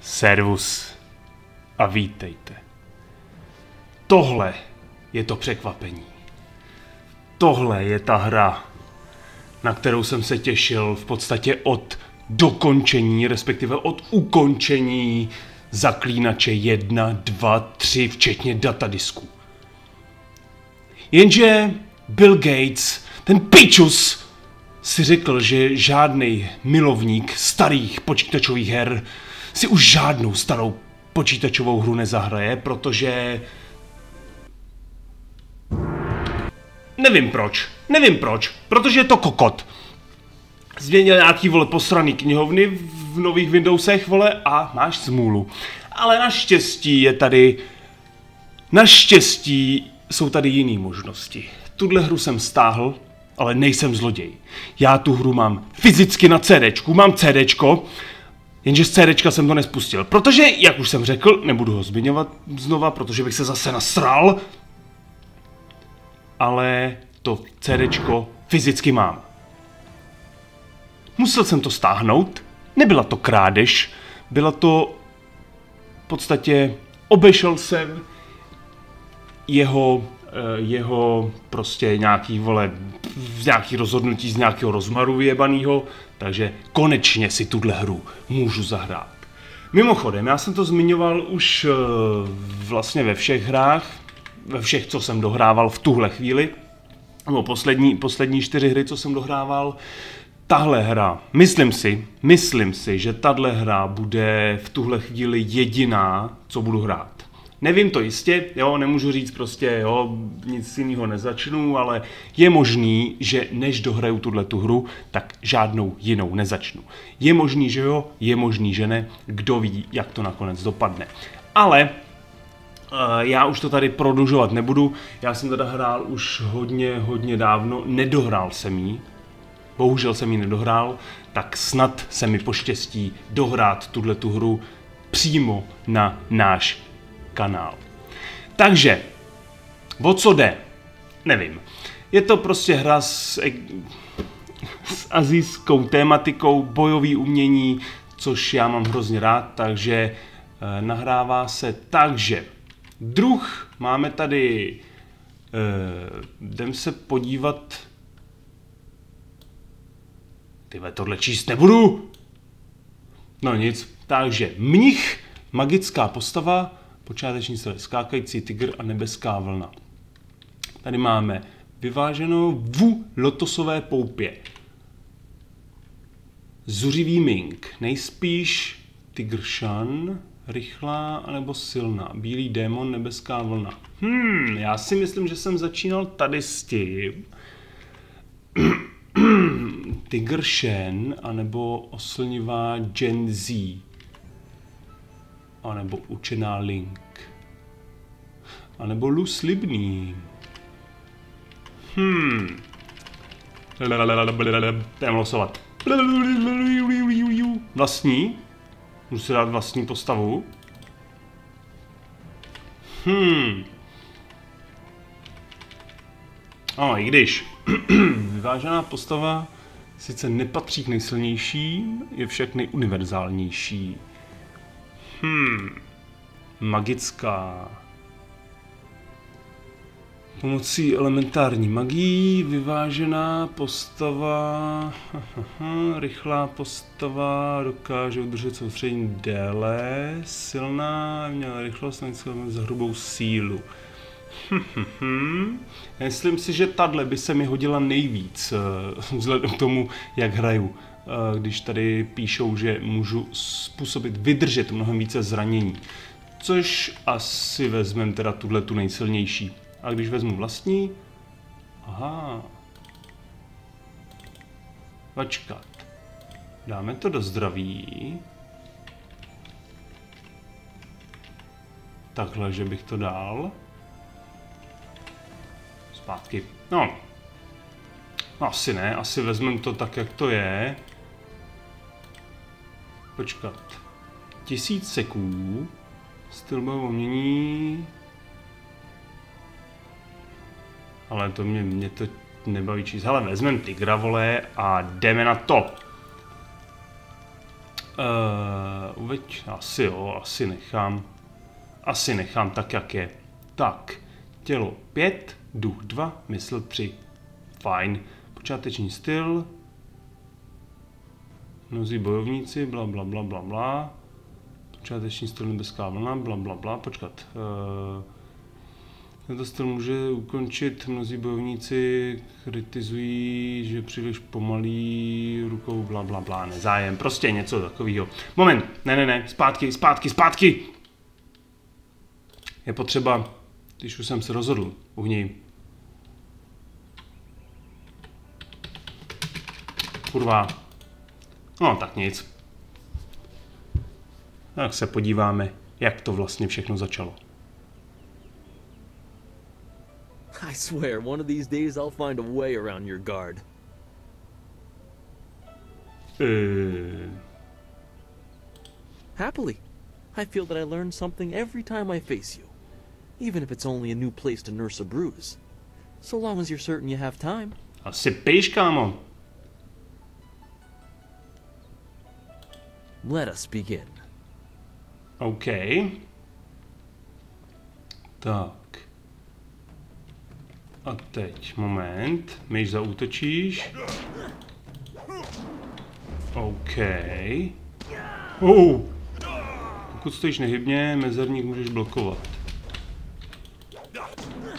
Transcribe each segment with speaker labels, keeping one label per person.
Speaker 1: Servus a vítejte. Tohle je to překvapení. Tohle je ta hra, na kterou jsem se těšil v podstatě od dokončení, respektive od ukončení Zaklínače 1, 2, 3, včetně datadisku. Jenže Bill Gates, ten pičus, si řekl, že žádnej milovník starých počítačových her si už žádnou starou počítačovou hru nezahraje, protože... Nevím proč, protože je to kokot. Změnil nějaký, vole, posraný knihovny v nových Windowsech, vole, a máš smůlu. Ale naštěstí je tady... Naštěstí jsou tady jiné možnosti. Tuhle hru jsem stáhl, ale nejsem zloděj. Já tu hru mám fyzicky na CDčku, mám CDčko, jenže z CDčka jsem to nespustil. Protože, jak už jsem řekl, nebudu ho zmiňovat znova, protože bych se zase nasral, ale to CDčko fyzicky mám. Musel jsem to stáhnout, nebyla to krádež, byla to v podstatě, obešel jsem jeho prostě nějaký, vole, nějaký rozhodnutí z nějakého rozmaru vyjebanýho, takže konečně si tuhle hru můžu zahrát. Mimochodem, já jsem to zmiňoval už vlastně ve všech hrách, ve všech, co jsem dohrával v tuhle chvíli, nebo poslední 4 hry, co jsem dohrával. Tahle hra, myslím si, že tahle hra bude v tuhle chvíli jediná, co budu hrát. Nevím to jistě, jo, nemůžu říct prostě, jo, nic jiného nezačnu, ale je možný, že než dohraju tuhletu hru, tak žádnou jinou nezačnu. Je možný, že jo, je možný, že ne, kdo ví, jak to nakonec dopadne. Ale já už to tady prodlužovat nebudu, já jsem teda hrál už hodně dávno, nedohrál jsem ji, bohužel jsem ji nedohrál, tak snad se mi poštěstí dohrát tuhletu hru přímo na náš kanál. Takže, o co jde? Nevím. Je to prostě hra s asijskou tématikou, bojový umění, což já mám hrozně rád, takže nahrává se takže. Druh máme tady, jdem se podívat, tyhle, tohle číst nebudu. No nic, takže mnich, magická postava, počáteční stroj, skákající tygr a nebeská vlna. Tady máme vyváženou v lotosové poupě. Zuřivý mink, nejspíš tygršan, rychlá anebo silná, bílý démon, nebeská vlna. Já si myslím, že jsem začínal tady s tím. Tygršen anebo oslnivá Gen Z. A nebo učená Link. A nebo Lu slibný. Jdem losovat. Vlastní. Můžu si dát vlastní postavu. I když vyvážená postava sice nepatří k nejsilnějším, je však nejuniverzálnější. Magická. Pomocí elementární magii, vyvážená postava, rychlá postava, dokáže udržet soustředění déle, silná, měla rychlost, za hrubou sílu. Myslím si, že tahle by se mi hodila nejvíc, vzhledem k tomu, jak hraju. Když tady píšou, že můžu způsobit vydržet mnohem více zranění. Což asi vezmeme teda tu nejsilnější. A když vezmu vlastní... Aha. Počkat. Dáme to do zdraví. Takhle, že bych to dal. Zpátky. No asi ne, asi vezmeme to tak, jak to je. Počkat. 1000 seků. Styl bojového umění. Ale to mě to nebaví číst. Hele, vezmeme tygra, vole, a jdeme na to. Uveď, asi jo, asi nechám tak, jak je. Tak, tělo 5, duch 2, mysl 3. Fajn. Počáteční styl. Mnozí bojovníci, bla bla bla bla bla. Počáteční styl nebeská vlna, bla bla bla. Počkat. Tento styl může ukončit, mnozí bojovníci kritizují, že příliš pomalý rukou, bla bla bla, nezájem, prostě něco takového. Moment, ne, zpátky. Je potřeba, když už jsem se rozhodl, uhni. Kurva. No, tak nic. Tak se podíváme, jak to vlastně všechno začalo.
Speaker 2: I swear, one of these days I'll find a way around your guard. Happily. I feel that I learn something every time I face you. Even if it's only a new place to nurse a bruise. So long as you're certain you have time.
Speaker 1: Asi píš, kámo.
Speaker 2: Let us begin.
Speaker 1: OK. Tak. A teď, moment, myš zaútočíš. OK. Pokud stojíš nehybně, mezerník můžeš blokovat.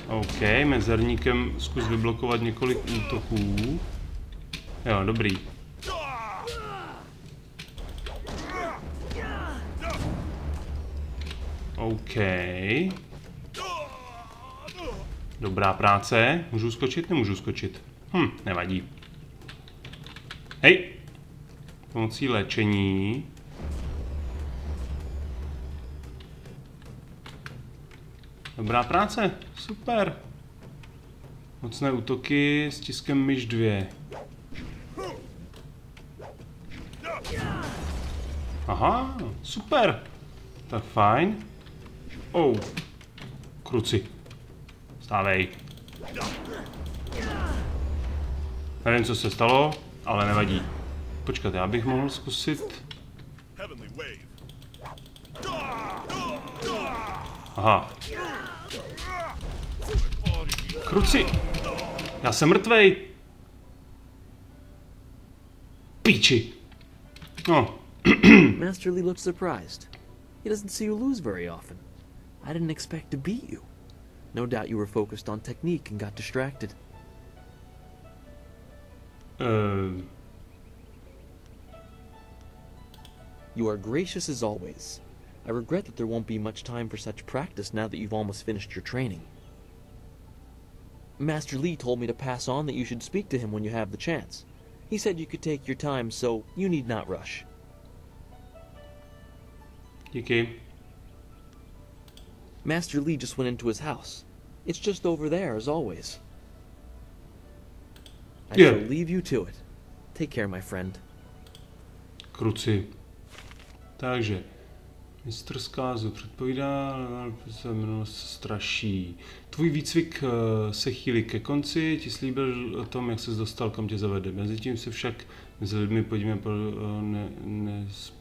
Speaker 1: OK, mezerníkem zkus vyblokovat několik útoků. Jo, dobrý. OK. Dobrá práce. Můžu skočit? Nemůžu skočit. Nevadí. Hej! Pomocí léčení. Dobrá práce. Super. Mocné útoky s tiskem myš 2. Aha, super. Tak fajn. Kruci. Stávej. Nevím, co se stalo, ale nevadí. Počkat, já bych mohl zkusit... Aha. Kruci! Já jsem mrtvej! Píči! No.
Speaker 2: Master Lee looks surprised. He doesn't see you lose very often. I didn't expect to beat you. No doubt you were focused on technique and got distracted. You are gracious as always. I regret that there won't be much time for such practice now that you've almost finished your training. Master Lee told me to pass on that you should speak to him when you have the chance. He said you could take your time, so you need not rush.
Speaker 1: Díky.
Speaker 2: Master Lee just went into his house. It's just over there, as always. I shall leave you to it. Take care, my friend.
Speaker 1: Kruci. Takže. Mistr zkázu předpovídá, se minulost straší. Tvůj výcvik se chýlí ke konci, ti slíbil o tom, jak ses dostal, kam tě zavede. Mezitím se však mezi lidmi podíme po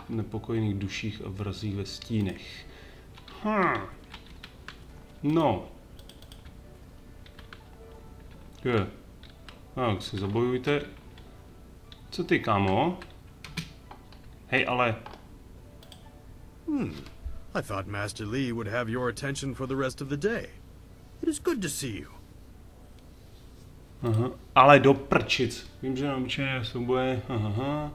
Speaker 1: nepokojných duších a vrazích ve stínech. No. Tak si zabojujte. Co ty, kámo? Hej, ale...
Speaker 3: I thought Master Lee would have your attention for the rest of the day. It is good to see you.
Speaker 1: Aha, ale do prčic. Vím, že naučené souboje. Aha.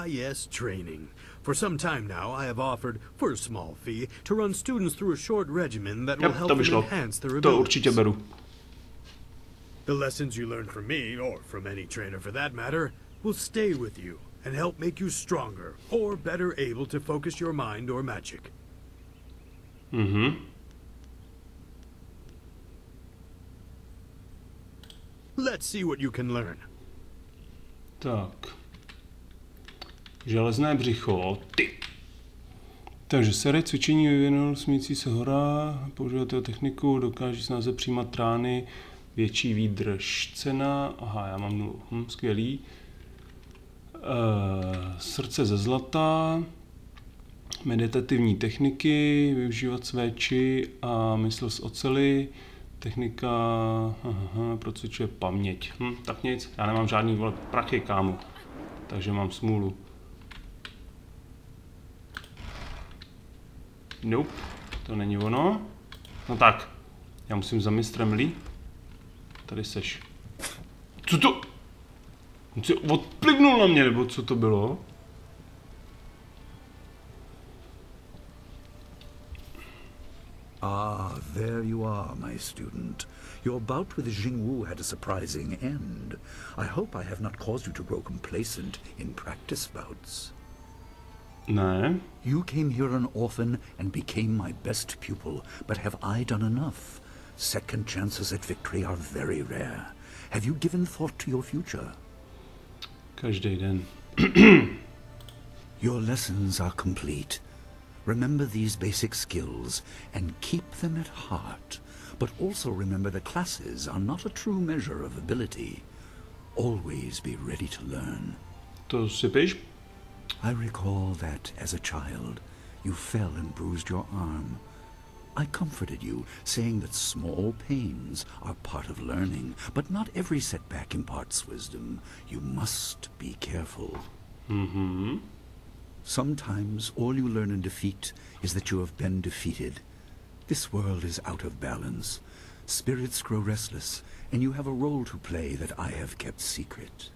Speaker 3: Yes, training. For some time now, I have offered, for a small fee, to run students through a short regimen that will help them enhance their abilities.
Speaker 1: To určitě beru.
Speaker 3: The lessons you learn from me, or from any trainer for that matter, will stay with you and help make you stronger or better able to focus your mind or magic. Let's see what you can learn.
Speaker 1: Tak. Železné břicho. Ty. Takže série cvičení vyvinul smící se hora, používat jeho techniku, dokáže snáze přijímat rány, Větší výdrž. Cena. Aha, já mám 0. Skvělý. Srdce ze zlata. Meditativní techniky. Využívat své či a mysl z oceli. Technika. Procvičuje paměť. Tak nic. Já nemám žádný vole prachy, kámo. Takže mám smůlu. Nope. To není ono. No tak. Já musím za mistrem Lee. Tady seš. Co to? On si odplivnul na mě, nebo co to bylo?
Speaker 4: Ah, there you are, my student. Your bout with Jingwu had a surprising end. I hope I have not caused you to grow complacent in practice bouts.
Speaker 1: Ne.
Speaker 4: You came here an orphan and became my best pupil, but have I done enough? Second chances at victory are very rare. Have you given thought to your future?
Speaker 1: Každý den.
Speaker 4: Your lessons are complete. Remember these basic skills and keep them at heart. But also remember the classes are not a true measure of ability. Always be ready to learn.
Speaker 1: To si píš?
Speaker 4: I recall that, as a child, you fell and bruised your arm. I comforted you, saying that small pains are part of learning, but not every setback imparts wisdom. You must be careful. Sometimes all you learn in defeat is that you have been defeated. This world is out of balance. Spirits grow restless, and you have a role to play that I have kept secret.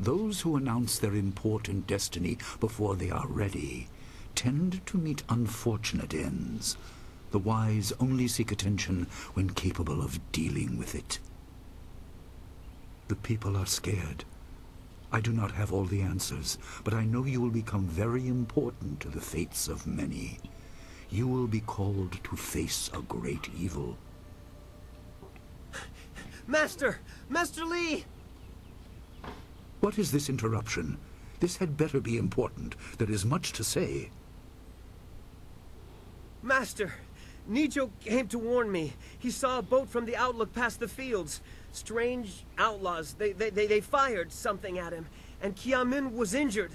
Speaker 4: Those who announce their important destiny before they are ready tend to meet unfortunate ends. The wise only seek attention when capable of dealing with it. The people are scared. I do not have all the answers, but I know you will become very important to the fates of many. You will be called to face a great evil.
Speaker 5: Master! Master Lee!
Speaker 4: What is this interruption? This had better be important. There is much to say.
Speaker 5: Master! Nijo came to warn me. He saw a boat from the outlook past the fields. Strange outlaws. They fired something at him. And Kiamin was injured.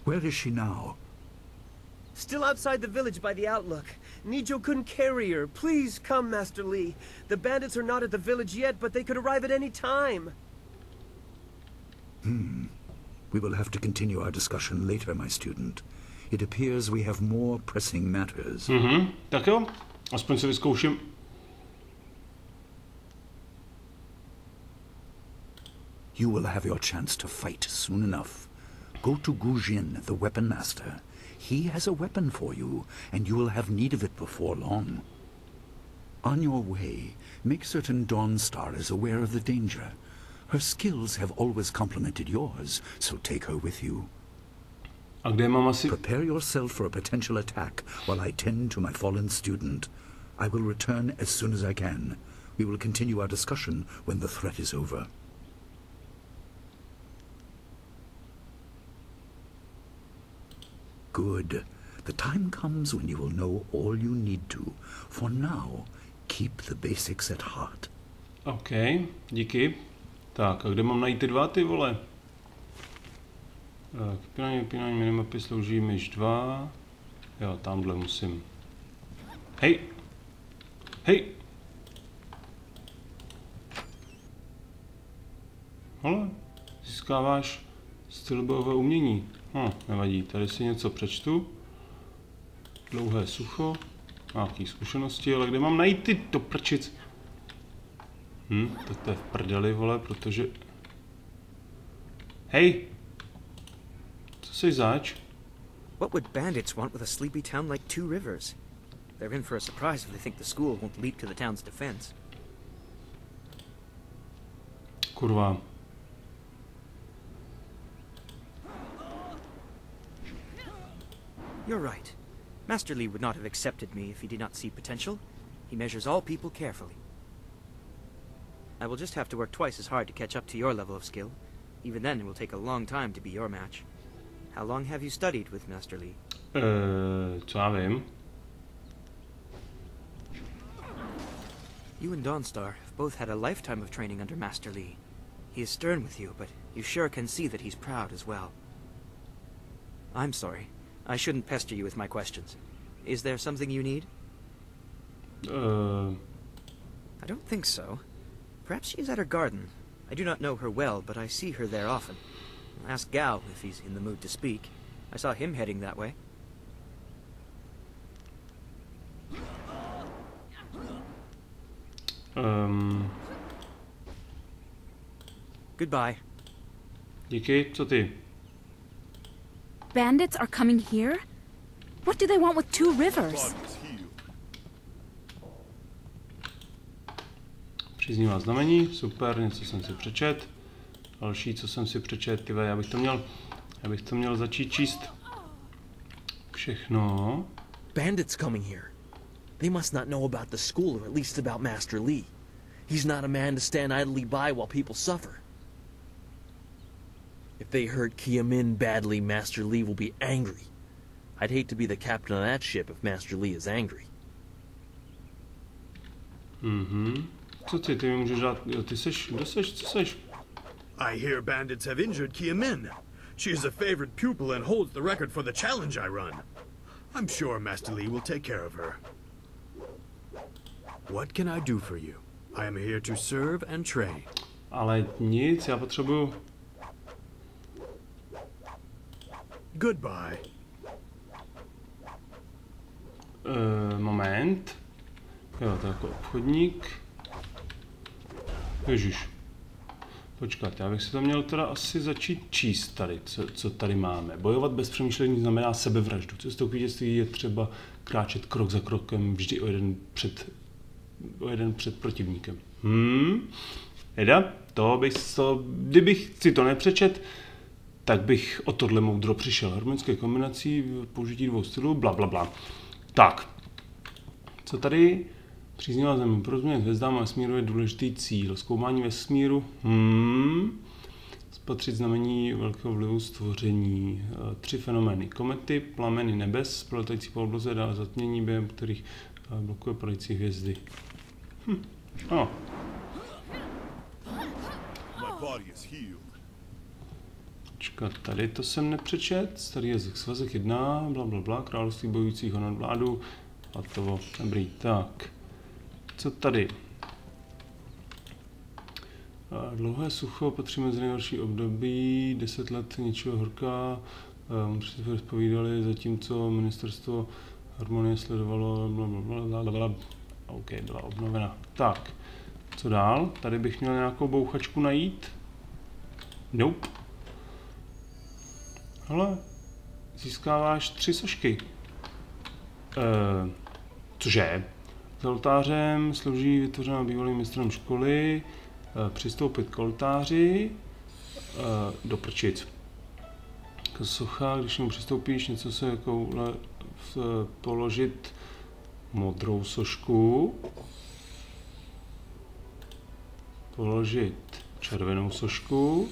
Speaker 4: Where is she now?
Speaker 5: Still outside the village by the outlook. Nijo couldn't carry her. Please come, Master Lee. The bandits are not at the village yet, but they could arrive at any time.
Speaker 4: We will have to continue our discussion later, my student. It appears we have more pressing matters.
Speaker 1: Tak jo, aspoň se vyzkouším.
Speaker 4: You will have your chance to fight soon enough. Go to Gujin, the weapon master. He has a weapon for you, and you will have need of it before long. On your way, make certain Dawnstar is aware of the danger. Her skills have always complemented yours, so take her with you.
Speaker 1: A kde mám asi...
Speaker 4: Prepare yourself for a potential attack while I tend to my fallen student. I will return as soon as I can. We will continue our discussion when the threat is over. Good. The time comes when you will know all you need to. For now, keep the basics at heart.
Speaker 1: OK, díky. Tak, a kde mám najít ty dva, ty vole? Vypínání minimapy slouží myš 2. Jo, tamhle musím. Hej! Hej! Hele, získáváš styl bojového umění. Nevadí, tady si něco přečtu. Dlouhé sucho. Nějaký zkušenosti, ale kde mám najít ty do prčic? To je v prdeli, vole, protože... Hej! Co jsi zač?
Speaker 6: What would bandits want with a sleepy town like Two Rivers? They're in for a surprise if they think the school won't leap to the town's defense.
Speaker 1: Kurva.
Speaker 6: You're right. Master Lee would not have accepted me if he did not see potential. He measures all people carefully. I will just have to work twice as hard to catch up to your level of skill. Even then, it will take a long time to be your match. How long have you studied with Master Lee?
Speaker 1: Co já vím?
Speaker 6: You and Dawnstar have both had a lifetime of training under Master Lee. He is stern with you, but you sure can see that he's proud as well. I'm sorry. I shouldn't pester you with my questions. Is there something you need? I don't think so. Perhaps she is at her garden. I do not know her well, but I see her there often. I'll ask Gao if he's in the mood to speak. I saw him heading that way. Goodbye.
Speaker 1: Díky, co ty?
Speaker 7: Bandits are coming here? What do they want with 2 rivers?
Speaker 1: Příznivá znamení, super, něco jsem si přečet. Další, co jsem si přečet, tyve, já bych to měl začít číst. Všechno.
Speaker 2: Bandits coming here. They must not know about the school, or at least about Master Lee. He's not a man to stand idly by while people suffer. If they hurt Kiamin badly, Master Lee will be angry. I'd hate to be the captain of that ship if Master Lee is angry.
Speaker 1: Co ty mi můžeš dát? Jo, ty seš, kdo seš, co seš?
Speaker 3: I hear bandits have injured Kiamin. She is a favorite pupil and holds the record for the challenge I run. I'm sure Master Lee will take care of her. What can I do for you? I am here to serve and train.
Speaker 1: Ale nic, já potřebuju...
Speaker 3: Goodbye.
Speaker 1: Moment. Jo, to je jako obchodník. Ježiš. Počkat, já bych si to měl teda asi začít číst tady, co tady máme. Bojovat bez přemýšlení znamená sebevraždu. Cestou k vítězství je třeba kráčet krok za krokem, vždy o jeden před protivníkem. Jeda, kdybych si to nepřečet, tak bych o tohle moudro přišel. Harmonické kombinací, použití 2 stylů, bla, bla, bla. Tak, co tady? Příznivá země. Porozumět hvězdám a vesmíru je důležitý cíl. Zkoumání vesmíru. Spatřit znamení velkého vlivu stvoření. 3 fenomény. Komety, plameny nebes, proletající po obloze, dále zatmění, během kterých blokuje padající hvězdy. Počkat, tady to jsem nepřečet. Starý jazyk, svazek 1, blablabla, království bojujícího nad vládu. A to dobrý, tak. Co tady? Dlouhé sucho patří mezi nejhorší období, 10 let ničeho horka, představitelé zpovídali, zatímco ministerstvo harmonie sledovalo, blablabla. OK, byla obnovena. Tak, co dál? Tady bych měl nějakou bouchačku najít. Nope. Hele, získáváš 3 sošky. Cože? Za oltářem slouží vytvořená bývalým mistrem školy, přistoupit k oltáři, do prčic. Socha, když mu přistoupíš, něco se jako položit modrou sošku, položit červenou sošku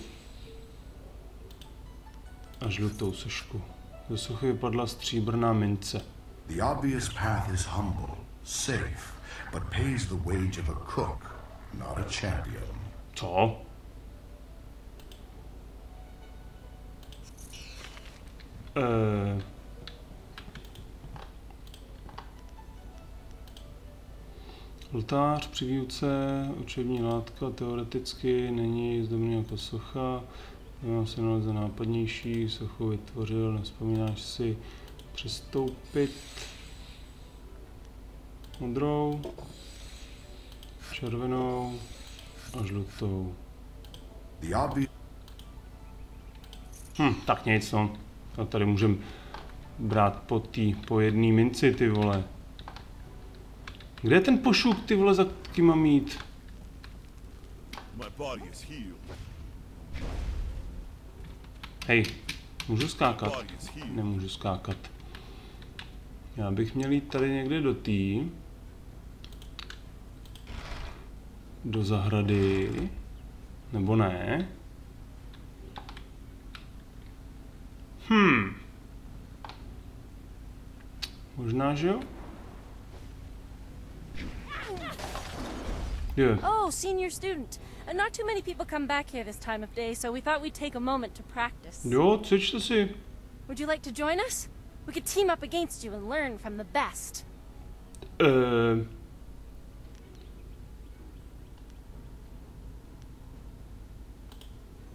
Speaker 1: a žlutou sošku. Ze sochy vypadla stříbrná mince.
Speaker 8: The obvious path is humble, safe, but pays the wage of a cook, not a champion.
Speaker 1: Co? Oltář při výuce, učební látka, teoreticky není zdobný jako socha. Nemám se naleze nápadnější, sochu vytvořil, nevzpomínáš si přistoupit modrou, červenou a žlutou. Tak nic, no. A tady můžeme brát po jedné minci, ty vole. Kde je ten pošuk, ty vole, za kým mám jít? Hej, můžu skákat? Nemůžu skákat. Já bych měl jít tady někde do zahrady, nebo ne? Možná, že jo? Yeah.
Speaker 9: Oh, senior student. Not too many people come back here this time of day, so we thought we'd take a moment to practice.
Speaker 1: Jo, cvičte si.
Speaker 9: Would you like to join us? We could team up against you and learn from the best.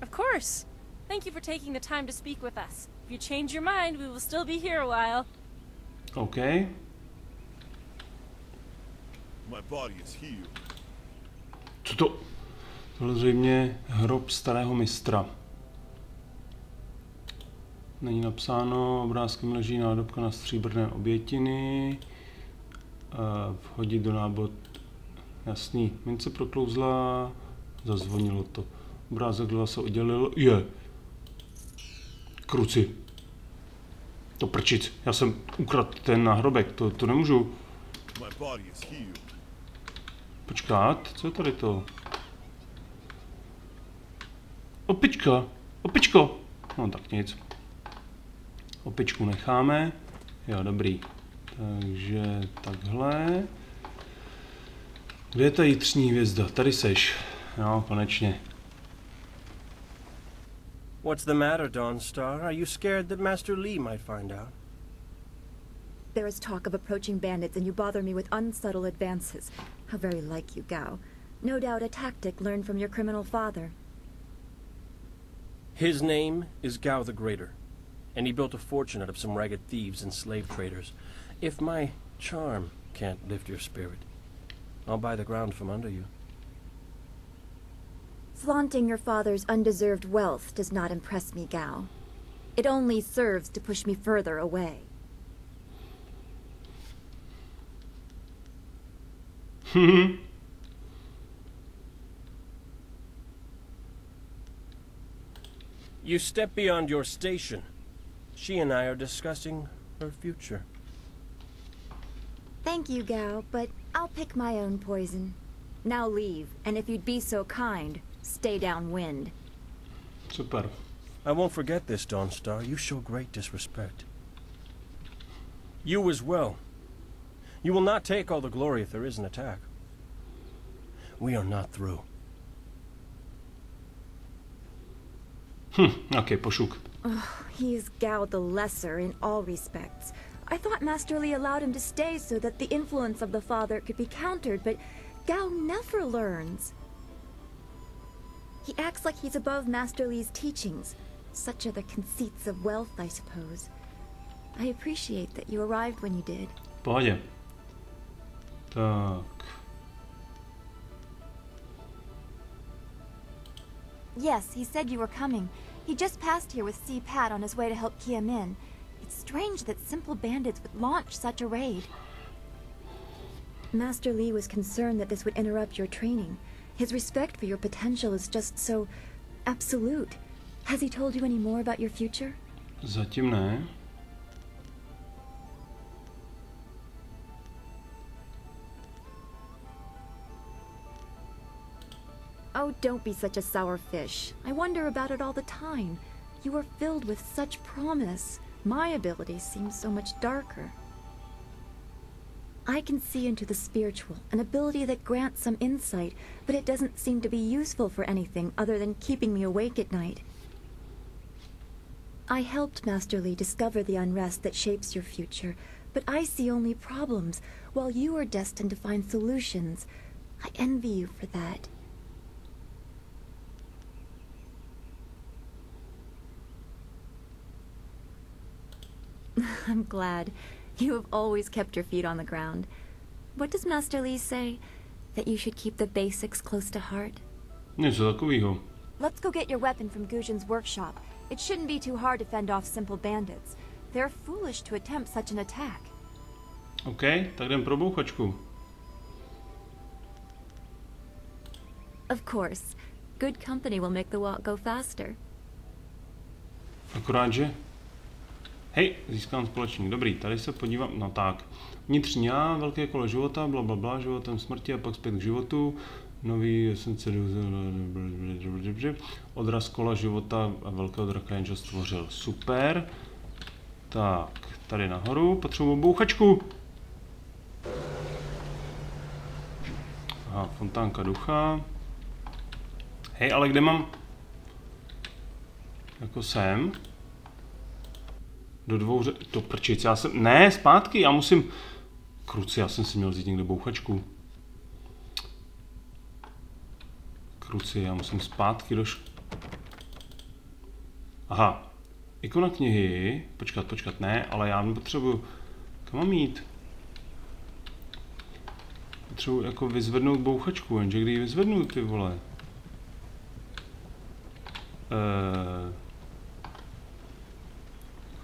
Speaker 9: Of course. Thank you for taking the time to speak with us. If you change your mind, we will still be here a while.
Speaker 1: Okay.
Speaker 10: My body is healed.
Speaker 1: Co to? Tohle zřejmě hrob starého mistra. Není napsáno, obrázkem leží nádobka na stříbrné obětiny. Vhodit do nábod. Jasný. Mince proklouzla. Zazvonilo to. Obrázek dole se oddělil. Je. Kruci. To prčic. Já jsem ukradl ten náhrobek. To nemůžu. Počkat. Co je tady to? Opička. Opičko. No tak nic. Opičku necháme. Jo, dobrý. Takže takhle. Kde je ta jitřní hvězda? Tady seš. No, konečně.
Speaker 5: What's the matter, Dawnstar? Are you scared that Master Li might find out?
Speaker 11: There is talk of approaching bandits and you bother me with unsubtle advances. How very like you, Gao. No doubt a tactic learned from your criminal father.
Speaker 12: His name is Gao the Greater, and he built a fortune out of some ragged thieves and slave traders. If my charm can't lift your spirit, I'll buy the ground from under you.
Speaker 11: Flaunting your father's undeserved wealth does not impress me, Gao. It only serves to push me further away.
Speaker 12: You step beyond your station. She and I are discussing her future.
Speaker 11: Thank you, Gao, but I'll pick my own poison. Now leave, and if you'd be so kind, stay downwind.
Speaker 1: Super.
Speaker 12: I won't forget this, Dawnstar. You show great disrespect. You as well. You will not take all the glory if there is an attack. We are not through.
Speaker 1: Okay, pošuk.
Speaker 11: Oh, he is Gao the Lesser in all respects. I thought Master Li allowed him to stay so that the influence of the father could be countered, but Gao never learns. He acts like he's above Master Li's teachings. Such are the conceits of wealth, I suppose. I appreciate that you arrived when you did.
Speaker 1: Pohodě. Tak.
Speaker 11: Yes, he said you were coming. He just passed here with Si Pat on his way to help Kia Min. It's strange that simple bandits would launch such a raid. Master Li was concerned that this would interrupt your training. His respect for your potential is just so absolute. Has he told you any more about your future?
Speaker 1: Zatím ne.
Speaker 11: Oh, don't be such a sour fish. I wonder about it all the time. You are filled with such promise. My abilities seem so much darker. I can see into the spiritual, an ability that grants some insight, but it doesn't seem to be useful for anything other than keeping me awake at night. I helped Master Li discover the unrest that shapes your future, but I see only problems, while you are destined to find solutions. I envy you for that. I'm glad. You have always kept your feet on the ground. What does Master Li say? That you should keep the basics close to heart?
Speaker 1: Něco takového.
Speaker 11: Let's go get your weapon from Guzhen's workshop. It shouldn't be too hard to fend off simple bandits. They're foolish to attempt such an attack.
Speaker 1: OK, tak jdem pro bouchačku.
Speaker 11: Of course. Good company will make the walk go faster.
Speaker 1: Akorát, že... Hej, získám společník. Dobrý, tady se podívám, no tak. Vnitřní já, velké kolo života, blablabla, životem smrti a pak zpět k životu. Nový esence, odraz kola života a velkého draka jenže stvořil. Super. Tak, tady nahoru, potřebuji bouchačku. Aha, fontánka ducha. Hej, ale kde mám? Jako sem. Do dvou do prčic, já jsem, ne, zpátky, já musím, kruci, já jsem si měl vzít někde bouchačku. Kruci, já musím zpátky do Aha, ikona knihy, počkat, ne, ale já nepotřebuju, kam mám jít? Potřebuji jako vyzvednout bouchačku, jenže kdy ji vyzvednu, ty vole?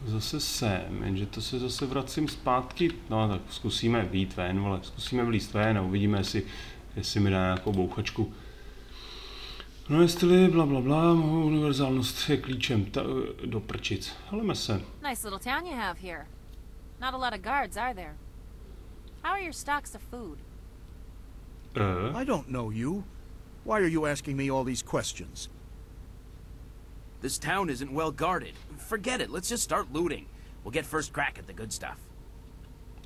Speaker 1: Zase sem, jenže to se zase vracím zpátky, no tak zkusíme vyjít ven, vole, zkusíme vlízt ven a uvidíme, jestli mi dá nějakou bouchačku. No jestli blablabla, mohou univerzálnost je klíčem do prčic, haleme se.
Speaker 9: Nice little town you have here. Not a lot of guards, are there? How are your stocks of food?
Speaker 13: I don't know you. Why are you asking me all these questions?
Speaker 14: This town isn't well guarded. Forget it, let's just start looting. We'll get first crack at the good stuff.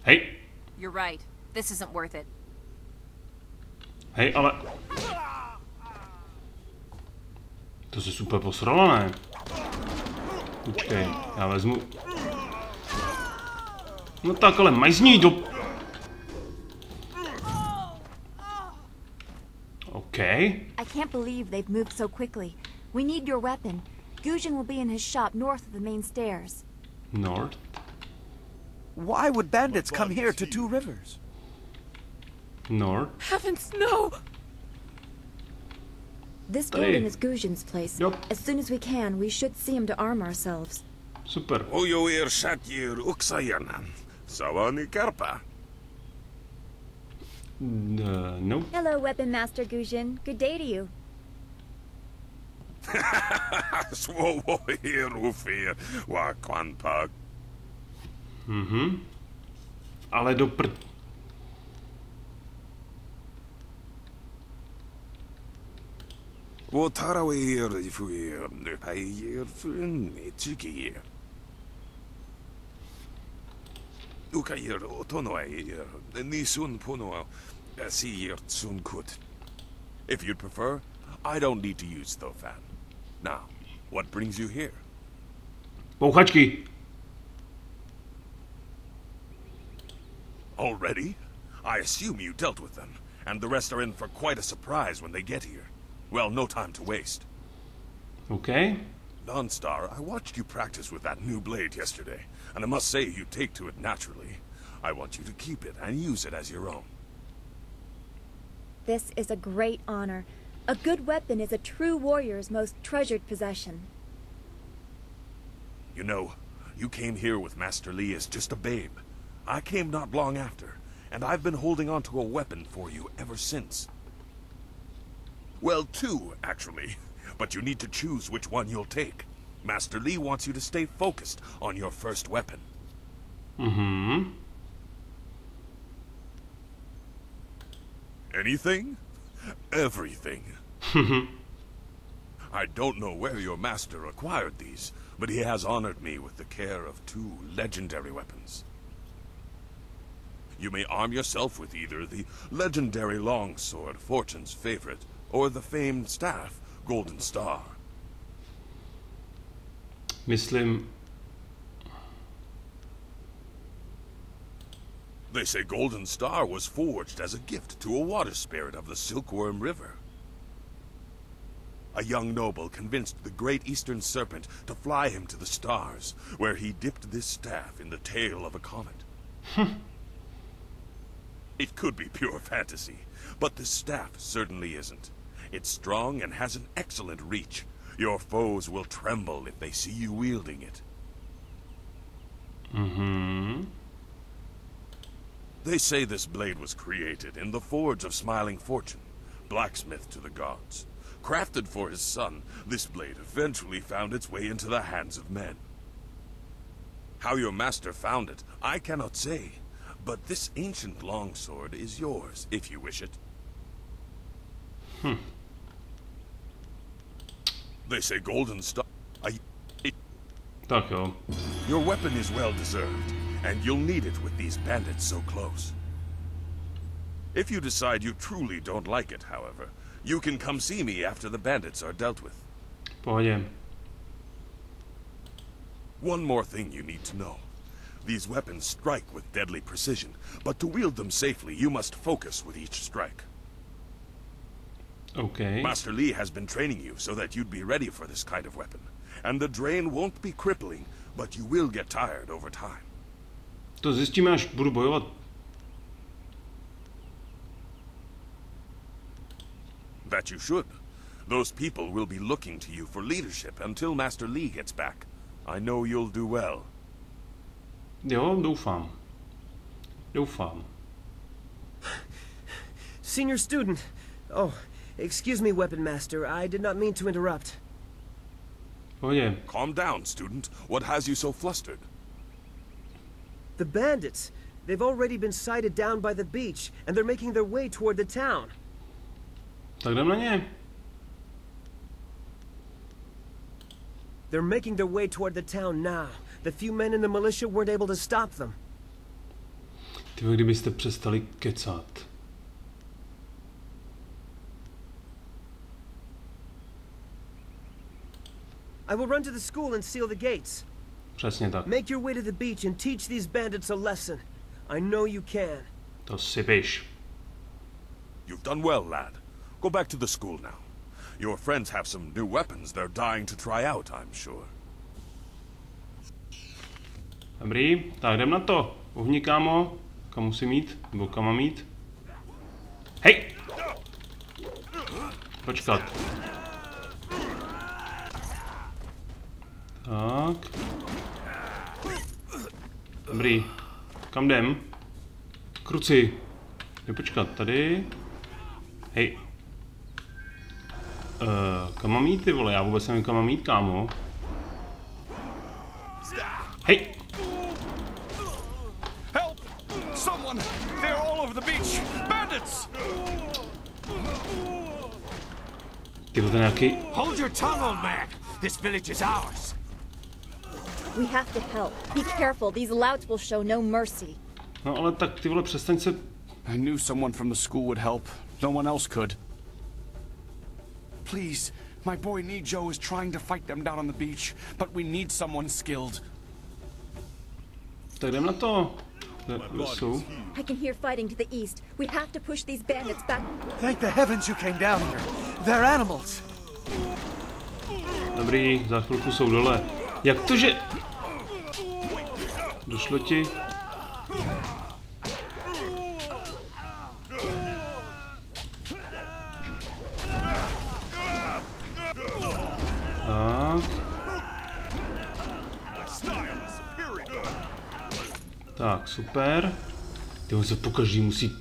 Speaker 1: Hej.
Speaker 9: You're right. This isn't worth it.
Speaker 1: Hej, ale... To se super posralo, ne? Počkej, já vezmu... No tak, ale majzní do... Okay.
Speaker 11: I can't believe they've moved so quickly. We need your weapon. Guzhin will be in his shop north of the main stairs.
Speaker 1: North?
Speaker 13: Why would bandits come here to Two Rivers?
Speaker 1: North?
Speaker 9: Heavens, no!
Speaker 11: This building is Guzhin's place.
Speaker 1: Yep.
Speaker 11: As soon as we can, we should see him to arm ourselves.
Speaker 1: Super.
Speaker 15: Ojoir shatir uksayanan. Sawani karpa.
Speaker 1: No.
Speaker 11: Hello, Weapon Master Guzhin. Good day to you.
Speaker 1: Ale do
Speaker 15: If you'd prefer, I don't need to use Thofan. Now, what brings you here?
Speaker 1: Bouchačky.
Speaker 15: Already? I assume you dealt with them, and the rest are in for quite a surprise when they get here. Well, no time to waste.
Speaker 1: Okay.
Speaker 15: Dawnstar, I watched you practice with that new blade yesterday, and I must say you take to it naturally. I want you to keep it and use it as your own.
Speaker 11: This is a great honor. A good weapon is a true warrior's most treasured possession.
Speaker 15: You know, you came here with Master Li as just a babe. I came not long after, and I've been holding on to a weapon for you ever since. Well, two, actually. But you need to choose which one you'll take. Master Li wants you to stay focused on your first weapon. Anything? Everything. I don't know where your master acquired these, but he has honored me with the care of two legendary weapons. You may arm yourself with either the legendary longsword, Fortune's favorite, or the famed staff, Golden Star.
Speaker 1: Myslím...
Speaker 15: They say Golden Star was forged as a gift to a water spirit of the Silkworm River. A young noble convinced the great Eastern Serpent to fly him to the stars, where he dipped this staff in the tail of a comet. It could be pure fantasy, but the staff certainly isn't. It's strong and has an excellent reach. Your foes will tremble if they see you wielding it. They say this blade was created in the forge of Smiling Fortune, blacksmith to the gods. Crafted for his son, this blade eventually found its way into the hands of men. How your master found it, I cannot say, but this ancient longsword is yours, if you wish it. They say Golden Star...
Speaker 1: Tak jo.
Speaker 15: Your weapon is well deserved. and you'll need it with these bandits so close. If you decide you truly don't like it, however, you can come see me after the bandits are dealt with.
Speaker 1: Pohodě.
Speaker 15: One more thing you need to know. These weapons strike with deadly precision, but to wield them safely, you must focus with each strike.
Speaker 1: Okay.
Speaker 15: Master Li has been training you so that you'd be ready for this kind of weapon. And the drain won't be crippling, but you will get tired over time.
Speaker 1: To zjistíme, až budu bojovat.
Speaker 15: That you should. Those people will be looking to you for leadership until Master Li gets back. I know you'll do well.
Speaker 1: Jo, doufám. Doufám.
Speaker 5: Senior student. Oh, excuse me, Weapon Master. I did not mean to interrupt.
Speaker 1: Pohodě.
Speaker 15: Calm down, student. What has you so flustered?
Speaker 5: The bandits. They've already been sighted down by the beach, and they're making their way toward the town.
Speaker 1: Tak jdem na ně.
Speaker 5: They're making their way toward the town now. The few men in the militia weren't able to stop them.
Speaker 1: Ty, kdybyste přestali kecat.
Speaker 5: I will run to the school and seal the gates.
Speaker 1: Přesně tak.
Speaker 5: Make your way to the beach and teach these bandits a lesson. I know you can.
Speaker 1: To sypiš.
Speaker 15: You've done well, lad. Go back to the school now. Your friends have some new weapons they're dying to try out, I'm sure.
Speaker 1: Dobrý, tak jdem na to. Uhni, kámo. Kam musím jít? Nebo kam mám jít? Hej! Počkat. Tak. Dobrý. Kam jdem? Kruci. Jde počkat, tady. Hej. Kam mám jít, ty vole? Já vůbec nevím, kam mám jít, kámo. Hej!
Speaker 16: Help! Someone! They're all over the beach! Bandits!
Speaker 1: Ty vole, nějaký...
Speaker 16: Hold your tongue, old man! This village is ours!
Speaker 11: We have to help. Be careful, these louts will show no mercy.
Speaker 1: No ale tak ty vole, přestaň se...
Speaker 16: I knew someone from the school would help. No one else could. Please, my boy Nijo is trying to fight them down on the beach, but we need someone skilled.
Speaker 1: Tak jdem na to. Kde jsou?
Speaker 11: I can hear fighting to the east. We have to push these bandits back.
Speaker 13: Thank the heavens you came down here. They're animals.
Speaker 1: Dobrý, za chvilku jsou dole. Jak to, že... Došlo ti? Tak, super. Ty on se pokaždý musí...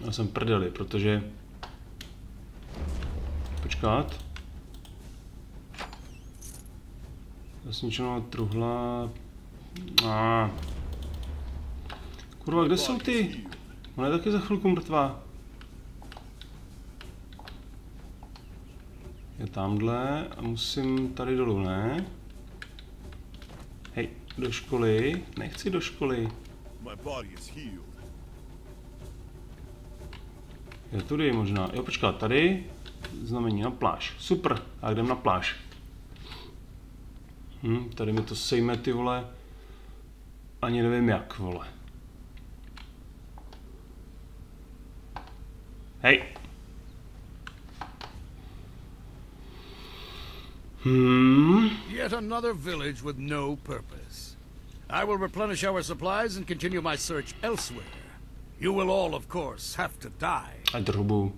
Speaker 1: Já jsem prdeli, protože... Počkat. Zasničená truhla... Kurva, kde jsou ty? Ona je taky za chvilku mrtvá. Je tamhle a musím tady dolů, ne? Hej, do školy. Nechci do školy. Je tudy možná. Jo, počkat, tady. Znamení na pláž. Super, a jdem na pláž. Tady mi to sejme, ty vole. Ani nevím jak, vole. Hej.
Speaker 13: Yet another village with no purpose. I will replenish our supplies and continue my search elsewhere. You will all, of course, have to die.
Speaker 1: A drubu.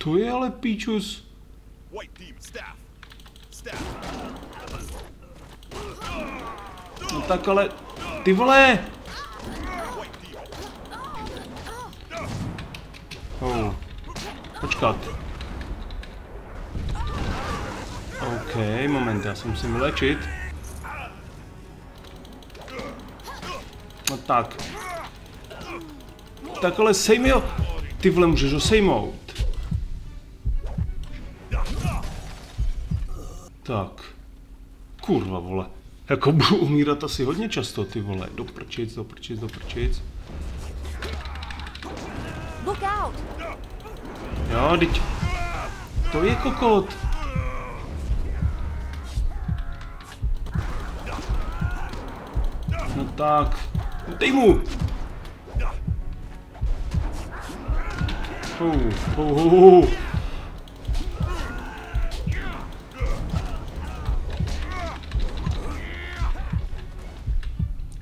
Speaker 1: To je ale píčus. No tak ale... Ty vole! Počkat. OK, moment, já se musím vylečit. No tak. Tak ale sej mi ho. Ty vole, můžeš ho sejmout. Tak. Kurva, vole. Jako budu umírat asi hodně často, ty vole. Do prčic. Jo, teď... To je kokot. No tak. Dej mu!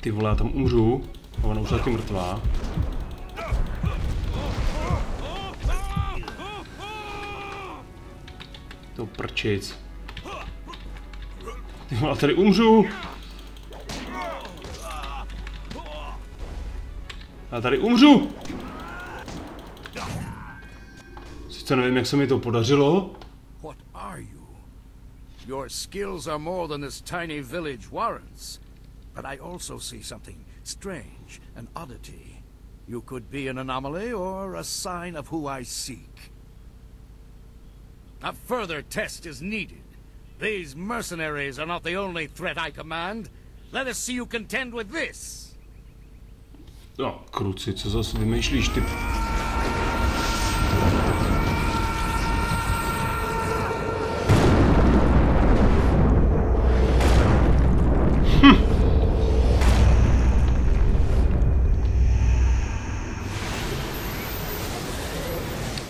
Speaker 1: Ty vole, já tam umřu. A ona už je taky mrtvá. To prčic. Ty vole, tady umřu. Já tady umřu. Sice nevím, jak se mi to podařilo.
Speaker 13: What are you? Your skills are more than this tiny village warrants. But I also see something strange, an oddity. You could be an anomaly or a sign of who I seek. A further test is needed. These mercenaries are not the only threat I command. Let us see you contend with this.
Speaker 1: No, kruci, co zase vymýšlíš ty?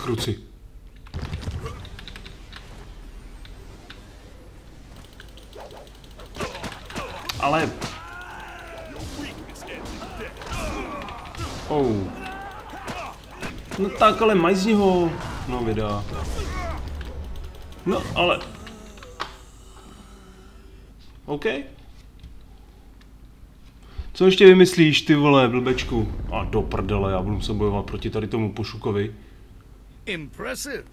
Speaker 1: Kruci. Ale... No tak, ale maj z něho. No vydá. No, ale... OK. Co ještě vymyslíš, ty vole, blbečku? A do prdele, já budu se bojovat proti tady tomu pošukovi.
Speaker 13: Impressive.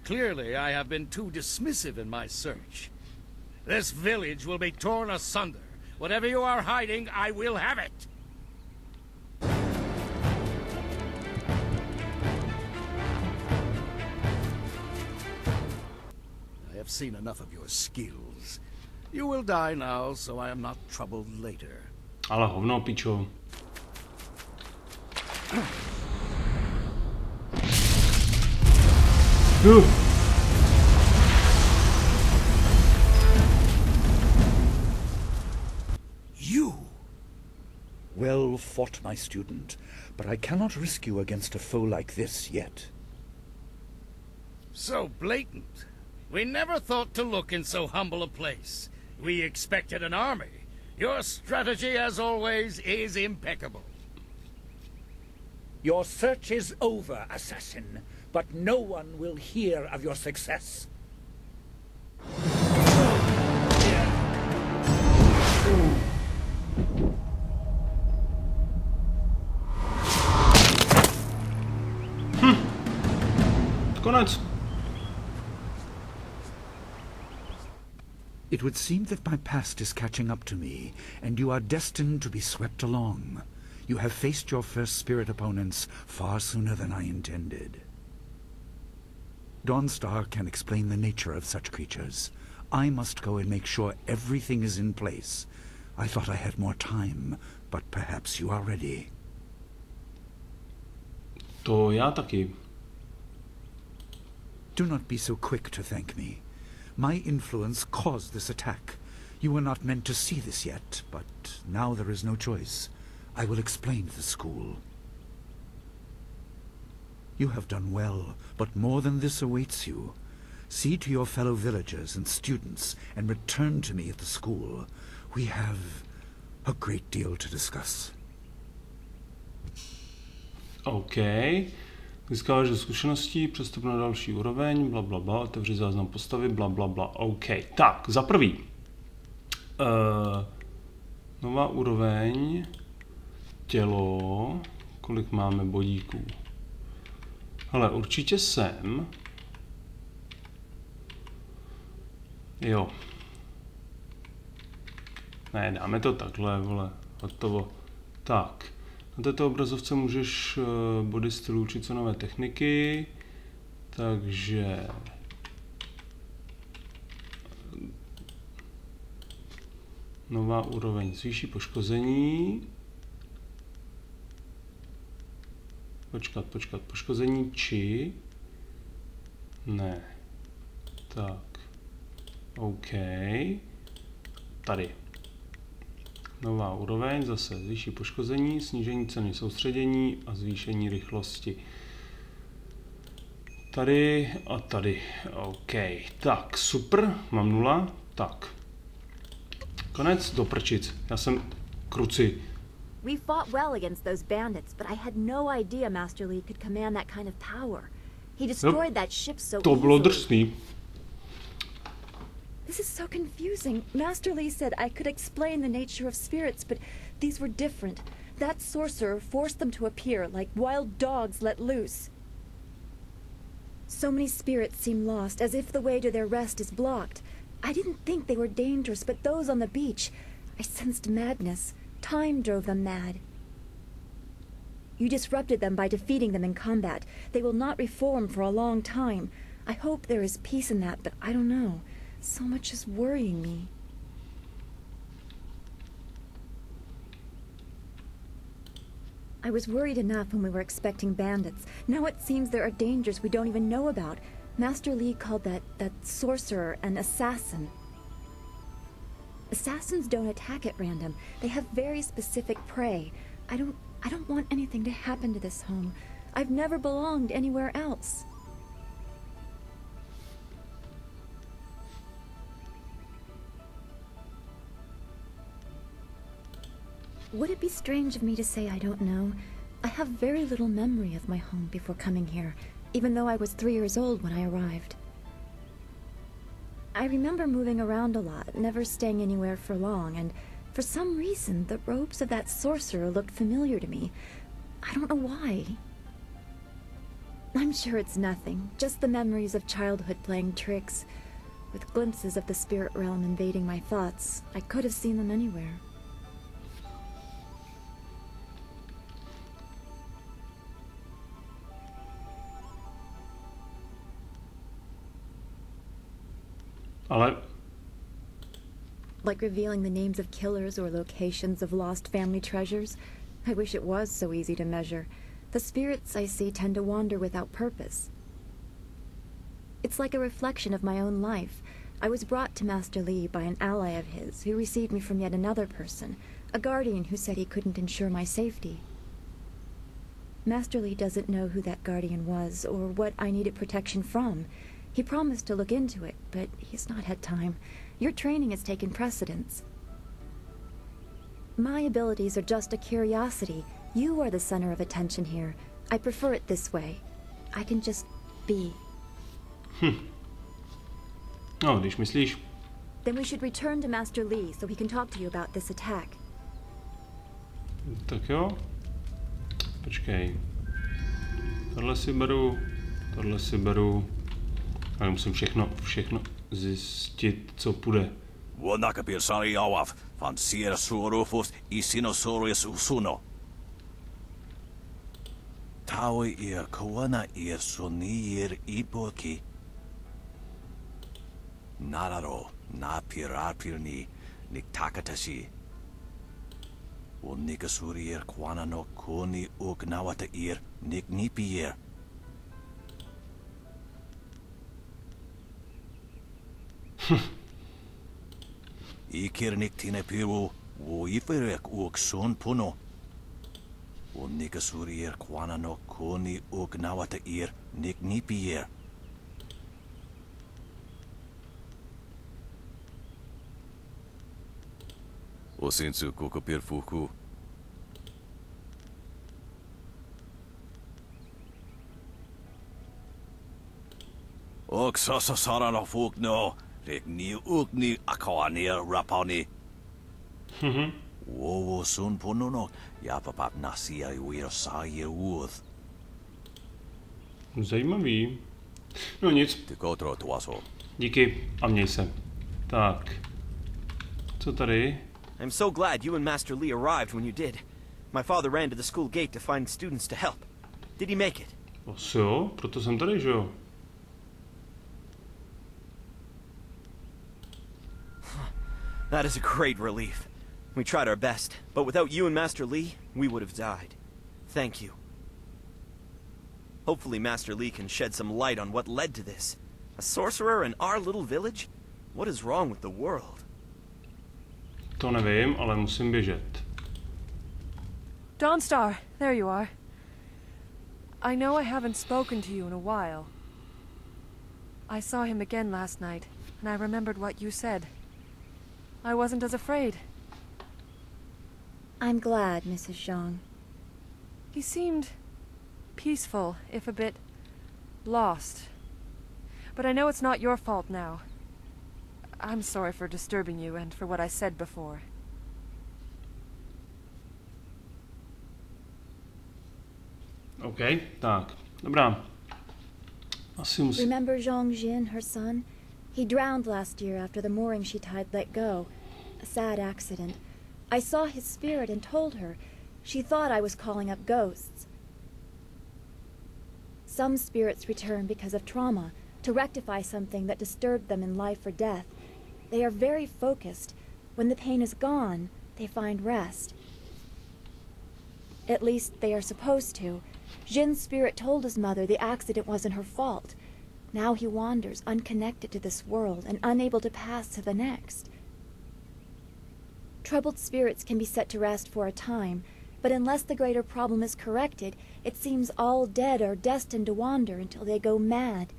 Speaker 13: Clearly I have been too dismissive in my search. This village will be torn asunder. Whatever you are hiding, I will have it. I have seen enough of your skills. You will die now, so I am not troubled later.
Speaker 1: Ale hovno, pičo.
Speaker 4: You! Well fought, my student, but I cannot risk you against a foe like this yet.
Speaker 13: So blatant. We never thought to look in so humble a place. We expected an army. Your strategy, as always, is impeccable.
Speaker 4: Your search is over, assassin, but no one will hear of your success.
Speaker 1: Konec.
Speaker 4: It would seem that my past is catching up to me, and you are destined to be swept along. You have faced your first spirit opponents far sooner than I intended. Dawnstar can explain the nature of such creatures. I must go and make sure everything is in place. I thought I had more time, but perhaps you are ready.
Speaker 1: To já taky.
Speaker 4: Do not be so quick to thank me. My influence caused this attack. You were not meant to see this yet, but now there is no choice. I will explain to the school. You have done well, but more than this awaits you. See to your fellow villagers and students, and return to me at the school. We have a great deal to discuss.
Speaker 1: OK. Získáváš do zkušeností, přestup na další úroveň, blablabla, otevři záznam postavy, blablabla. OK. Tak, za prvý. Nová úroveň. Tělo. Kolik máme bodíků? Hele, určitě jsem. Jo. Ne, dáme to takhle, vole. Hotovo. Tak. Na této obrazovce můžeš body stylu učit co nové techniky, takže nová úroveň zvýší poškození. Počkat, poškození či ne. Tak, OK. Tady. Nová úroveň, zase zvýší poškození, snížení ceny soustředění a zvýšení rychlosti. Tady a tady. OK. Tak, super, mám 0. Tak. Konec, do prčic. Já jsem kruci.
Speaker 11: We fought well against those bandits, but I had no idea Master Li could command that kind of power. He destroyed that ship so
Speaker 1: To bylo
Speaker 11: easily.
Speaker 1: drsný.
Speaker 11: This is so confusing. Master Li said I could explain the nature of spirits, but these were different. That sorcerer forced them to appear like wild dogs let loose. So many spirits seem lost, as if the way to their rest is blocked. I didn't think they were dangerous, but those on the beach, I sensed madness. Time drove them mad. You disrupted them by defeating them in combat. They will not reform for a long time. I hope there is peace in that, but I don't know. So much is worrying me. I was worried enough when we were expecting bandits. Now it seems there are dangers we don't even know about. Master Li called that sorcerer an assassin. Assassins don't attack at random. They have very specific prey. I don't want anything to happen to this home. I've never belonged anywhere else. Would it be strange of me to say I don't know? I have very little memory of my home before coming here, even though I was 3 years old when I arrived. I remember moving around a lot, never staying anywhere for long, and for some reason, the robes of that sorcerer looked familiar to me. I don't know why. I'm sure it's nothing, just the memories of childhood playing tricks. With glimpses of the spirit realm invading my thoughts, I could have seen them anywhere. Like revealing the names of killers or locations of lost family treasures. I wish it was so easy to measure. The spirits I see tend to wander without purpose. It's like a reflection of my own life. I was brought to Master Li by an ally of his, who received me from yet another person, a guardian who said he couldn't ensure my safety. Master Li doesn't know who that guardian was, or what I needed protection from. He promised to look into it, but he's not had time. Your training has taken precedence. My abilities are just a curiosity. You are the center of attention here. I prefer it this way. I can just be.
Speaker 1: No, když myslíš.
Speaker 11: Then we should return to Master Li so he can talk to you about this attack.
Speaker 1: Tak jo. Počkej. Tohle si beru. Ale musím všechno zjistit, co půjde.
Speaker 13: Nararo na pirapirni niktakatashi. Unikasurier kwana no kuni uknawata ir niknipier. Ikirnik tinepiru wo iferek uksun puno. Unikasurier kwana no kuni uknawata ir niknipier. Osensu kokopir fuku. Oksasa sarana fukno. Rekni ukni akawanir rapani. Wowo sun pununo. Yapapap nasia uir sair uth.
Speaker 1: Zajímavý. No nic. Díky a měj se. Tak. Co tady?
Speaker 5: I'm so glad you and Master Li arrived when you did.
Speaker 6: My father ran to the school gate to find students to help. Did he make it?
Speaker 1: Asi jo, proto jsem tady, že jo?
Speaker 6: That is a great relief. We tried our best, but without you and Master Li, we would have died. Thank you. Hopefully Master Li can shed some light on what led to this. A sorcerer in our little village? What is wrong with the world?
Speaker 1: To nevím, ale musím běžet.
Speaker 17: Dawnstar, there you are. I know I haven't spoken to you in a while. I saw him again last night, and I remembered what you said. I wasn't as afraid.
Speaker 11: I'm glad, Mrs. Zhang.
Speaker 17: He seemed peaceful, if a bit lost. But I know it's not your fault now. I'm sorry for disturbing you and for what I said before.
Speaker 1: OK, tak, dobrá. Asi musím...
Speaker 11: Remember Zhang Jin, her son? He drowned last year after the mooring she tied let go. A sad accident. I saw his spirit and told her. She thought I was calling up ghosts. Some spirits return because of trauma, to rectify something that disturbed them in life or death. They are very focused. When the pain is gone, they find rest. At least they are supposed to. Jin's spirit told his mother the accident wasn't her fault. Now he wanders unconnected to this world and unable to pass to the next. Troubled spirits can be set to rest for a time, but unless the greater problem is corrected, it seems all dead are destined to wander until they go mad.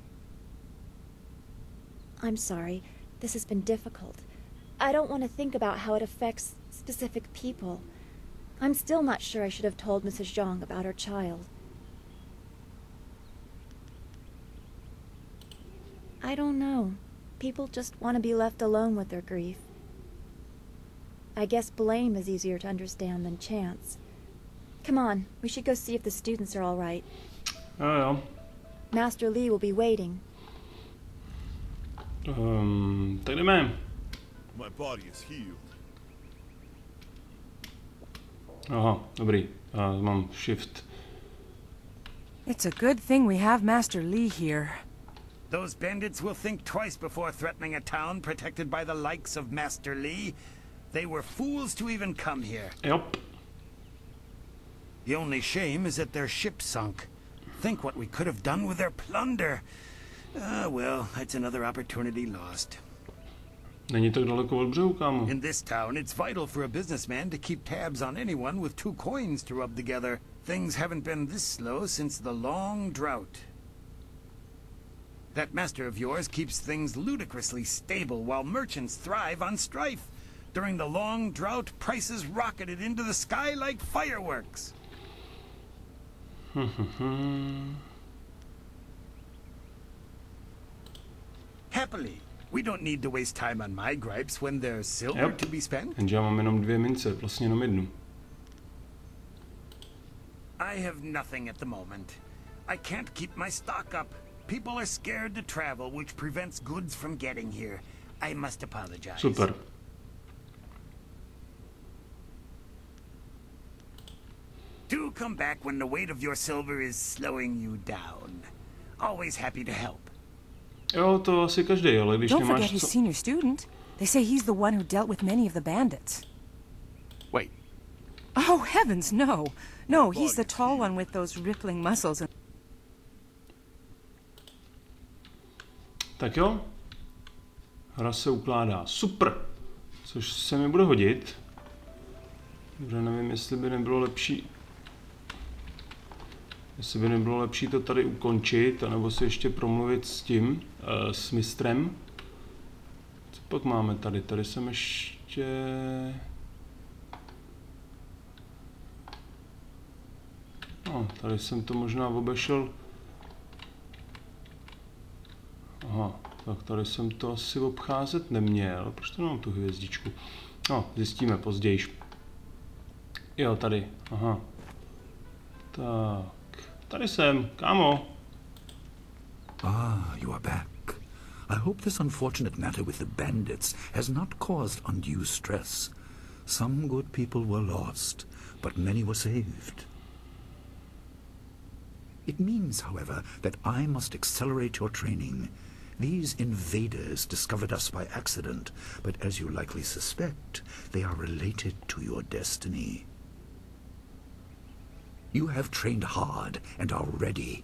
Speaker 11: I'm sorry, this has been difficult. I don't want to think about how it affects specific people. I'm still not sure I should have told Mrs. Zhang about her child. I don't know. People just want to be left alone with their grief. I guess blame is easier to understand than chance. Come on, we should go see if the students are all right.
Speaker 1: Jo.
Speaker 11: Master Li will be waiting.
Speaker 1: Tak jdeme.
Speaker 10: My body is healed.
Speaker 1: Aha, dobrý. Mám shift.
Speaker 17: It's a good thing we have Master Li here.
Speaker 13: Those bandits will think twice before threatening a town protected by the likes of Master Li. They were fools to even come here.
Speaker 1: Yep.
Speaker 13: The only shame is that their ship sunk. Think what we could have done with their plunder. Well, that's another opportunity lost.
Speaker 1: Není tak daleko od břehu, kámo.
Speaker 13: In this town, it's vital for a businessman to keep tabs on anyone with 2 coins to rub together. Things haven't been this slow since the long drought. That master of yours keeps things ludicrously stable while merchants thrive on strife. During the long drought, prices rocketed into the sky like fireworks. Happily, we don't need to waste time on my gripes when there's silver to be spent.
Speaker 1: Jenže já mám jenom 2 mince, vlastně jenom 1.
Speaker 13: I have nothing at the moment. I can't keep my stock up. People are scared to travel, which prevents goods from getting here. I must apologize.
Speaker 1: Super.
Speaker 13: Do come back when the weight of your silver is slowing you down. Always happy to help.
Speaker 1: Jo, to asi každý, ale když
Speaker 17: Don't
Speaker 1: nemáš
Speaker 17: forget his senior student. They say he's the one who dealt with many of the bandits.
Speaker 13: Wait.
Speaker 17: Oh, heavens, no. No, he's the tall one with those rippling muscles.
Speaker 1: Tak jo. Hra se ukládá. Super. Což se mi bude hodit. Dobře, nevím, jestli by nebylo lepší... Jestli by nebylo lepší to tady ukončit, anebo si ještě promluvit s tím, s mistrem. Co pak máme tady? Tady jsem ještě... No, tady jsem to možná obešel. Aha, tak tady jsem to asi obcházet neměl. Proč to mám tu hvězdičku? No, zjistíme později. Jo, tady, aha. Tak, tady jsem, kámo.
Speaker 4: Ah, you are back. I hope this unfortunate matter with the bandits has not caused undue stress. Some good people were lost, but many were saved. It means, however, that I must accelerate your training. These invaders discovered us by accident, but as you likely suspect, they are related to your destiny. You have trained hard and are ready.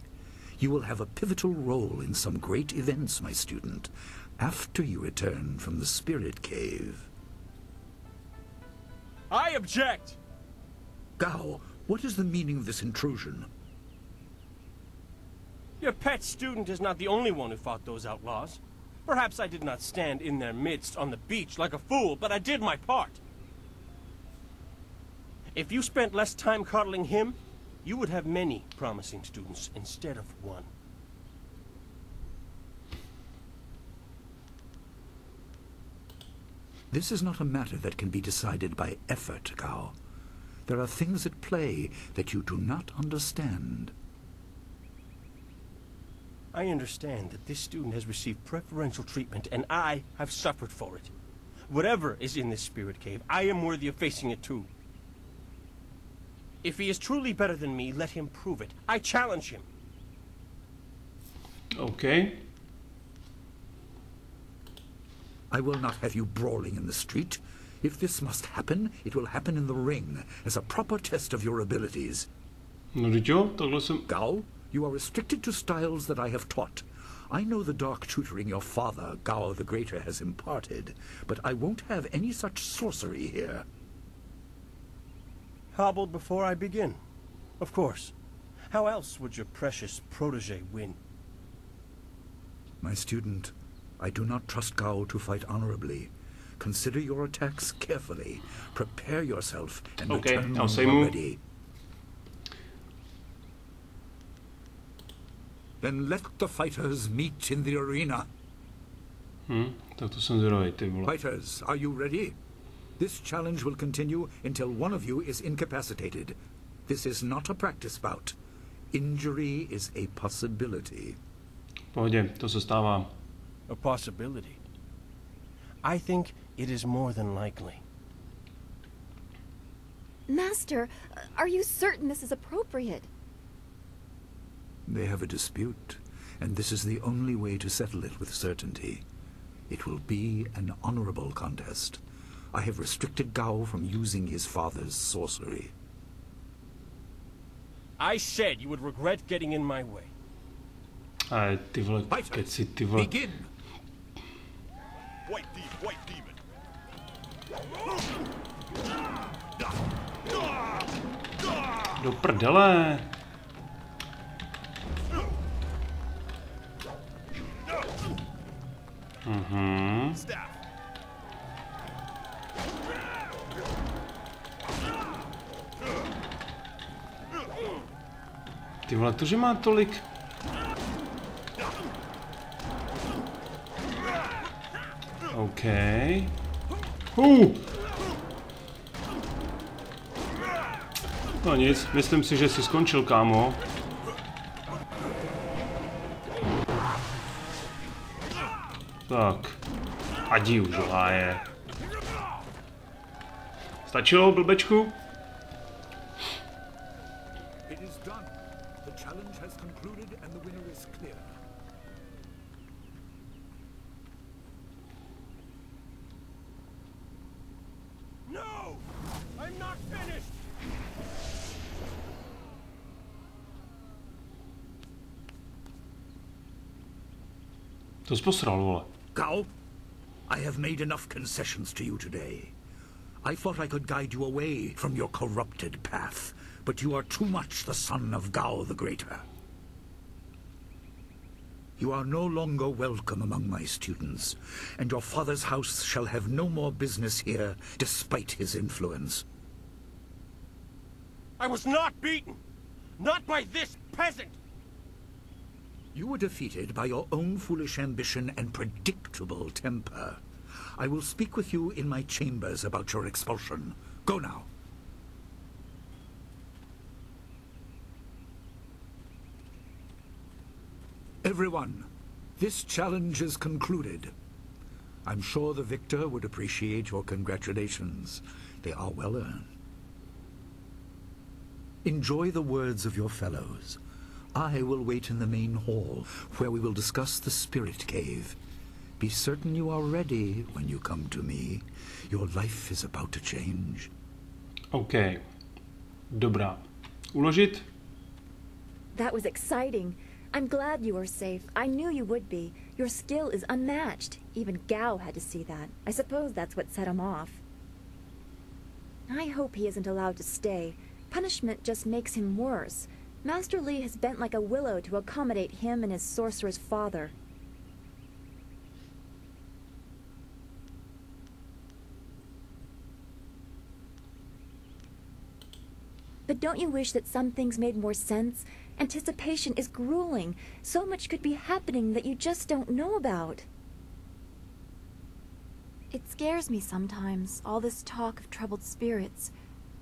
Speaker 4: You will have a pivotal role in some great events, my student, after you return from the Spirit Cave.
Speaker 12: I object!
Speaker 4: Gao, what is the meaning of this intrusion?
Speaker 12: Your pet student is not the only one who fought those outlaws. Perhaps I did not stand in their midst on the beach like a fool, but I did my part. If you spent less time coddling him, you would have many promising students instead of one.
Speaker 4: This is not a matter that can be decided by effort, Gao. There are things at play that you do not understand.
Speaker 12: I understand that this student has received preferential treatment, and I have suffered for it. Whatever is in this spirit cave, I am worthy of facing it too. If he is truly better than me, let him prove it. I challenge him.
Speaker 1: Okay.
Speaker 4: I will not have you brawling in the street. If this must happen, it will happen in the ring, as a proper test of your abilities.
Speaker 1: No, takhle jsem...
Speaker 4: Gao, you are restricted to styles that I have taught. I know the dark tutoring your father, Gao the Greater, has imparted, but I won't have any such sorcery here.
Speaker 12: Hobbled before I begin. Of course. How else would your precious protege win?
Speaker 4: My student, I do not trust Gao to fight honorably. Consider your attacks carefully. Prepare yourself and return when you are ready. Then let the fighters meet in the arena.
Speaker 1: Tak to jsem zvědavý, ty vole.
Speaker 4: Fighters, are you ready? This challenge will continue until one of you is incapacitated. This is not a practice bout. Injury is a possibility.
Speaker 1: Pohodě, to se stává.
Speaker 12: A possibility? I think it is more than likely.
Speaker 11: Master, are you certain this is appropriate?
Speaker 4: They have a dispute, and this is the only way to settle it with certainty. It will be an honorable contest. I have restricted Gao from using his father's sorcery.
Speaker 12: I said you would regret getting in my way.
Speaker 1: Ty vole, keci, ty vole.
Speaker 4: Begin!
Speaker 10: White demon.
Speaker 1: Do prdele. Ty vole, to, že má tolik... OK. No nic, myslím si, že jsi skončil, kámo. Tak. Adi už háje. Stačilo, blbečku? To jsi posral, vole.
Speaker 4: Gao, I have made enough concessions to you today. I thought I could guide you away from your corrupted path, but you are too much the son of Gao the Greater. You are no longer welcome among my students, and your father's house shall have no more business here, despite his influence.
Speaker 12: I was not beaten! Not by this peasant!
Speaker 4: You were defeated by your own foolish ambition and predictable temper. I will speak with you in my chambers about your expulsion. Go now. Everyone, this challenge is concluded. I'm sure the victor would appreciate your congratulations. They are well earned. Enjoy the words of your fellows. I will wait in the main hall, where we will discuss the spirit cave. Be certain you are ready when you come to me. Your life is about to change.
Speaker 1: OK. Dobrá. Uložit?
Speaker 11: That was exciting. I'm glad you were safe. I knew you would be. Your skill is unmatched. Even Gao had to see that. I suppose that's what set him off. I hope he isn't allowed to stay. Punishment just makes him worse. Master Li has bent like a willow to accommodate him and his sorcerer's father. But don't you wish that some things made more sense? Anticipation is grueling. So much could be happening that you just don't know about. It scares me sometimes, all this talk of troubled spirits.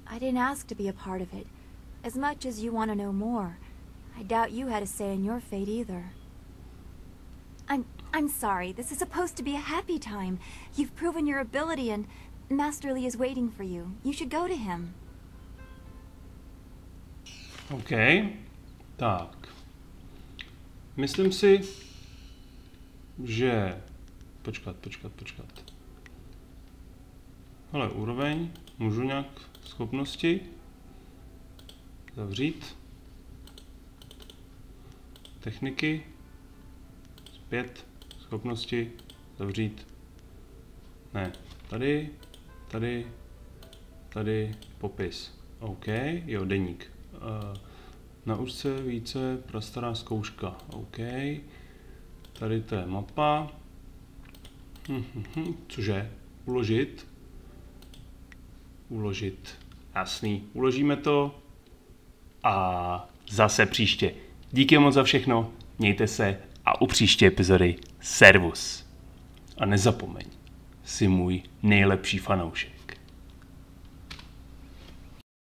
Speaker 11: I didn't ask to be a part of it. As much as you want to know more, I doubt you had a say in your fate either. I'm sorry. This is supposed to be a happy time. You've proven your ability and Master Li is waiting for you. You should go to him.
Speaker 1: OK. Tak. Myslím si, že... Počkat. Hele, úroveň. Můžu nějak schopnosti zavřít. Techniky. Zpět. Schopnosti zavřít. Ne. Tady. Popis. OK. Jo, deník. Nauč se více, prastará zkouška. OK. Tady to je mapa. Cože? Uložit. Jasný. Uložíme to. A zase příště. Díky moc za všechno. Mějte se a u příští epizody Servus. A nezapomeň, jsi můj nejlepší fanoušek.